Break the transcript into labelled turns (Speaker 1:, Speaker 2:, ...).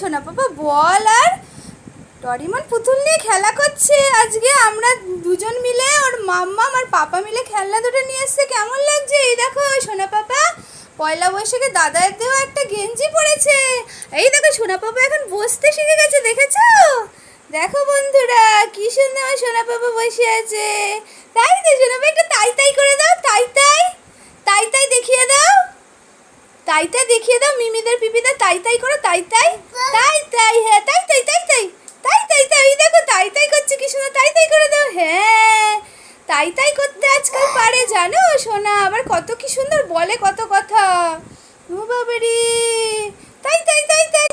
Speaker 1: সোনা পাপা বল। আর ডরিমন পুতুল নিয়ে খেলা করছে। আজকে আমরা দুজন মিলে ওর মাম্মা আর পাপা মিলে খেলনা দুটো নিয়ে এসছে। কেমন লাগছে? এই দেখো সোনা পাপা পয়লা বৈশাখে দাদার দেওয়া একটা গেঞ্জি পরেছে। এই দেখো সোনা পাপা এখন বসতে শিখে গেছে, দেখেছো? দেখো বন্ধুরা কি সুন্দর আমার সোনা পাপা বসে আছে। তাই তো সোনা পাপা একটু তাই তাই করে দাও, তাই তাই তাই তাই দেখিয়ে দাও, তাই তাই দেখিয়ে দাও। মিমিদের পিপিদের তাই তাই করো, তাই তাই তাই তাই। হ্যাঁ তাই তাই তাই তাই তাই তাই তাই। দেখো তাই তাই করছে কি সুন্দর, তাই তাই করে দাও। হ্যাঁ তাই তাই করতে আজকাল পারে জানো সোনা, আবার কত কি সুন্দর বলে কত কথা। ও বাবারে, তাই তাই তাই তাই।